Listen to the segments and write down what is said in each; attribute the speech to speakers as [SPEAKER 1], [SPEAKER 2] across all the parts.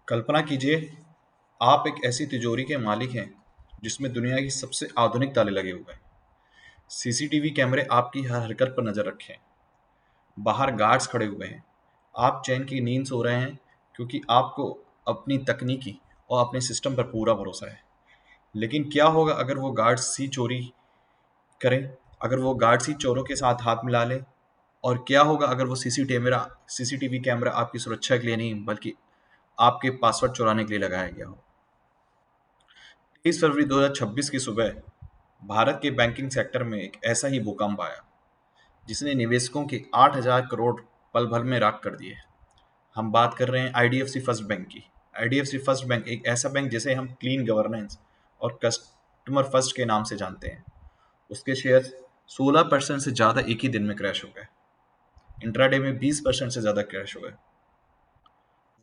[SPEAKER 1] कल्पना कीजिए, आप एक ऐसी तिजोरी के मालिक हैं जिसमें दुनिया की सबसे आधुनिक ताले लगे हुए हैं। सीसीटीवी कैमरे आपकी हर हरकत पर नजर रखे हैं। बाहर गार्ड्स खड़े हुए हैं। आप चैन की नींद सो रहे हैं क्योंकि आपको अपनी तकनीकी और अपने सिस्टम पर पूरा भरोसा है। लेकिन क्या होगा अगर वो गार्ड्स ही चोरी करें? अगर वो गार्ड्स ही चोरों के साथ हाथ मिला लें? और क्या होगा अगर वो सीसीटीवी कैमरा आपकी सुरक्षा के लिए नहीं बल्कि आपके पासवर्ड चुराने के लिए लगाया गया हो? 23 फरवरी 2026 की सुबह भारत के बैंकिंग सेक्टर में एक ऐसा ही भूकंप आया जिसने निवेशकों के 8,000 करोड़ पल भर में राख कर दिए। हम बात कर रहे हैं आईडीएफसी फर्स्ट बैंक की। आईडीएफसी फर्स्ट बैंक एक ऐसा बैंक जिसे हम क्लीन गवर्नेंस और कस्टमर फर्स्ट के नाम से जानते हैं। उसके शेयर 16% से ज़्यादा एक ही दिन में क्रैश हो गए। इंट्राडे में 20% से ज़्यादा क्रैश हो गए।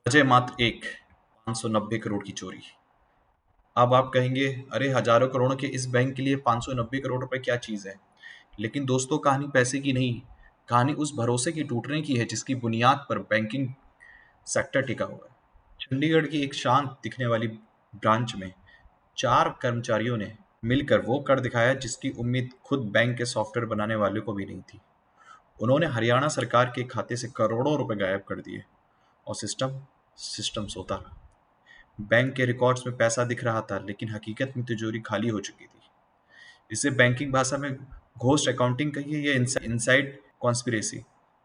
[SPEAKER 1] वजह मात्र एक, 590 करोड़ की चोरी। अब आप कहेंगे, अरे हजारों करोड़ों के इस बैंक के लिए 590 करोड़ रुपए क्या चीज़ है? लेकिन दोस्तों, कहानी पैसे की नहीं, कहानी उस भरोसे की टूटने की है जिसकी बुनियाद पर बैंकिंग सेक्टर टिका हुआ है। चंडीगढ़ की एक शांत दिखने वाली ब्रांच में 4 कर्मचारियों ने मिलकर वो कर दिखाया जिसकी उम्मीद खुद बैंक के सॉफ्टवेयर बनाने वाले को भी नहीं थी। उन्होंने हरियाणा सरकार के खाते से करोड़ों रुपए गायब कर दिए और सिस्टम सिस्टम सोता रहा। बैंक के रिकॉर्ड्स में पैसा दिख रहा था लेकिन हकीकत में तिजोरी खाली हो चुकी थी। इसे बैंकिंग भाषा में घोस्ट अकाउंटिंग कहिए या इनसाइड कॉन्स्पिरेसी,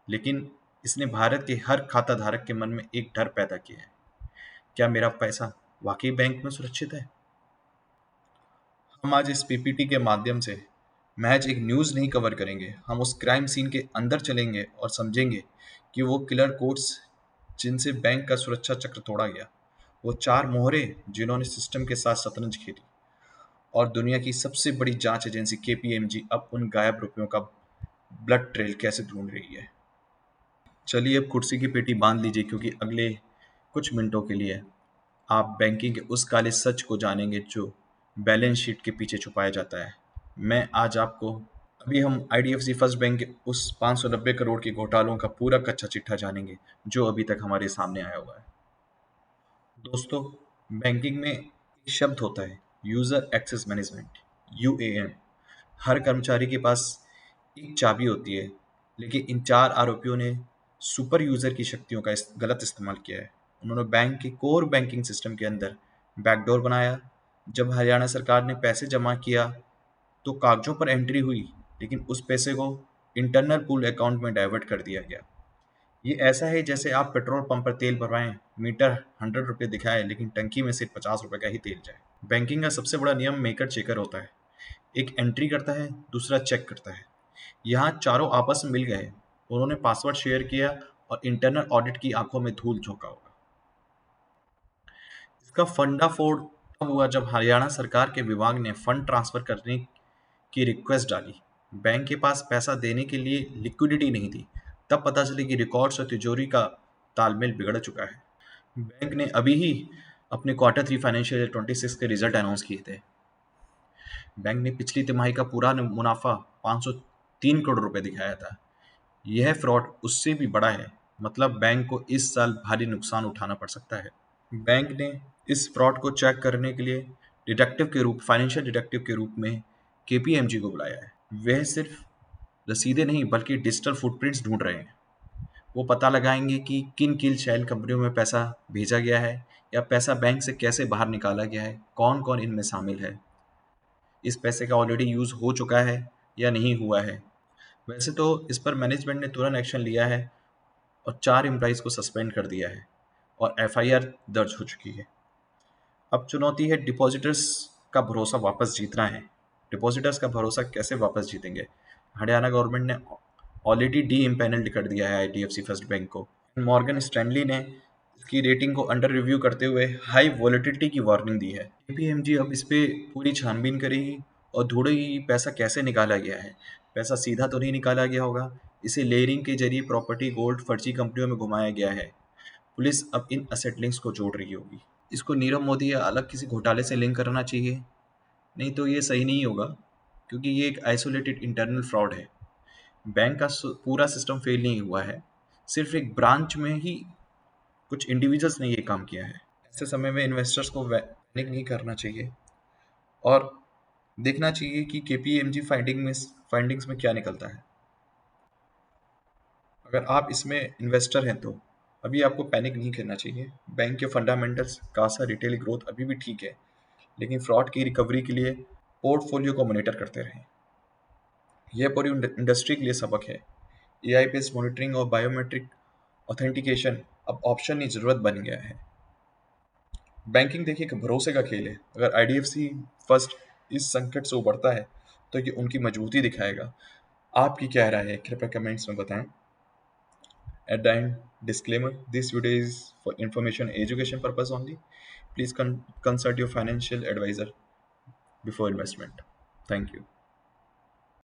[SPEAKER 1] लेकिन इसने भारत के हर खाता धारक के मन में एक डर पैदा किया है। क्या मेरा पैसा वाकई बैंक में सुरक्षित है? हम आज इस पीपीटी के माध्यम से महज एक न्यूज़ नहीं कवर करेंगे, हम उस क्राइम सीन के अंदर चलेंगे और समझेंगे कि वो किलर कोड्स जिनसे बैंक का सुरक्षा चक्र तोड़ा गया, वो 4 मोहरे जिन्होंने सिस्टम के साथ शतरंज खेली, और दुनिया की सबसे बड़ी जांच एजेंसी केपीएमजी अब उन गायब रुपयों का ब्लड ट्रेल कैसे ढूंढ रही है। चलिए अब कुर्सी की पेटी बांध लीजिए, क्योंकि अगले कुछ मिनटों के लिए आप बैंकिंग के उस काले सच को जानेंगे जो बैलेंस शीट के पीछे छुपाया जाता है। मैं आज आपको अभी हम आईडीएफसी फर्स्ट बैंक के उस 590 करोड़ के घोटालों का पूरा कच्चा चिट्ठा जानेंगे जो अभी तक हमारे सामने आया हुआ है। दोस्तों, बैंकिंग में एक शब्द होता है, यूजर एक्सेस मैनेजमेंट, यूएएम। हर कर्मचारी के पास एक चाबी होती है, लेकिन इन 4 आरोपियों ने सुपर यूजर की शक्तियों का गलत इस्तेमाल किया है। उन्होंने बैंक के कोर बैंकिंग सिस्टम के अंदर बैकडोर बनाया। जब हरियाणा सरकार ने पैसे जमा किया तो कागजों पर एंट्री हुई, लेकिन उस पैसे को इंटरनल पूल अकाउंट में डाइवर्ट कर दिया गया। ये ऐसा है जैसे आप पेट्रोल पंप पर तेल भरवाएं, मीटर 100 रुपये दिखाए लेकिन टंकी में सिर्फ 50 रुपये का ही तेल जाए। बैंकिंग का सबसे बड़ा नियम मेकर चेकर होता है। एक एंट्री करता है, दूसरा चेक करता है। यहाँ चारों आपस में मिल गए, उन्होंने पासवर्ड शेयर किया और इंटरनल ऑडिट की आंखों में धूल झोंका होगा। इसका फंडा फोड़ तब हुआ जब हरियाणा सरकार के विभाग ने फंड ट्रांसफर करने की रिक्वेस्ट डाली। बैंक के पास पैसा देने के लिए लिक्विडिटी नहीं थी। तब पता चली कि रिकॉर्ड्स और तिजोरी का तालमेल बिगड़ चुका है। बैंक ने अभी ही अपने क्वार्टर 3 फाइनेंशियल ईयर 26 के रिजल्ट अनाउंस किए थे। बैंक ने पिछली तिमाही का पूरा मुनाफा 503 करोड़ रुपए दिखाया था। यह फ्रॉड उससे भी बड़ा है, मतलब बैंक को इस साल भारी नुकसान उठाना पड़ सकता है। बैंक ने इस फ्रॉड को चेक करने के लिए फाइनेंशियल डिटेक्टिव के रूप में केपीएमजी को बुलाया है। वह सिर्फ रसीदें नहीं बल्कि डिजिटल फुटप्रिंट्स ढूंढ रहे हैं। वो पता लगाएंगे कि किन किन शैल कंपनियों में पैसा भेजा गया है या पैसा बैंक से कैसे बाहर निकाला गया है, कौन कौन इनमें शामिल है, इस पैसे का ऑलरेडी यूज हो चुका है या नहीं हुआ है। वैसे तो इस पर मैनेजमेंट ने तुरंत एक्शन लिया है और 4 एम्प्लॉइज को सस्पेंड कर दिया है और एफआईआर दर्ज हो चुकी है। अब चुनौती है डिपॉजिटर्स का भरोसा वापस जीतना है। डिपॉजिटर्स का भरोसा कैसे वापस जीतेंगे? हरियाणा गवर्नमेंट ने ऑलरेडी डी इम्पैनल्ड कर दिया है आईडीएफसी फर्स्ट बैंक को। मॉर्गन स्टैनली ने इसकी रेटिंग को अंडर रिव्यू करते हुए हाई वॉलेटिलिटी की वार्निंग दी है। केपीएमजी अब इस पे पूरी छानबीन करेगी और ढूंढेगी कि पैसा कैसे निकाला गया है। पैसा सीधा तो नहीं निकाला गया होगा, इसे लेयरिंग के जरिए प्रॉपर्टी गोल्ड फर्जी कंपनियों में घुमाया गया है। पुलिस अब इन असेट लिंक्स को जोड़ रही होगी। इसको नीरव मोदी या अलग किसी घोटाले से लिंक करना चाहिए, नहीं तो ये सही नहीं होगा, क्योंकि ये एक आइसोलेटेड इंटरनल फ्रॉड है। बैंक का पूरा सिस्टम फेल नहीं हुआ है, सिर्फ एक ब्रांच में ही कुछ इंडिविजुअल्स ने ये काम किया है। ऐसे समय में इन्वेस्टर्स को पैनिक नहीं करना चाहिए और देखना चाहिए कि केपीएमजी फाइंडिंग्स में क्या निकलता है। अगर आप इसमें इन्वेस्टर हैं तो अभी आपको पैनिक नहीं करना चाहिए। बैंक के फंडामेंटल्स, कासा, रिटेल ग्रोथ अभी भी ठीक है, लेकिन फ्रॉड की रिकवरी के लिए पोर्टफोलियो को मॉनिटर करते रहें। यह पूरी इंडस्ट्री के लिए सबक है। एआई बेस्ड मॉनिटरिंग और बायोमेट्रिक ऑथेंटिकेशन अब ऑप्शन नहीं, जरूरत बन गया है। बैंकिंग देखिए एक भरोसे का खेल है। अगर आईडीएफसी फर्स्ट इस संकट से उबरता है तो ये उनकी मजबूती दिखाएगा। आपकी क्या राय है, कृपया कमेंट्स में बताएं। At the end, disclaimer: this video is for information education purpose only. Please consult your financial advisor before investment. Thank you.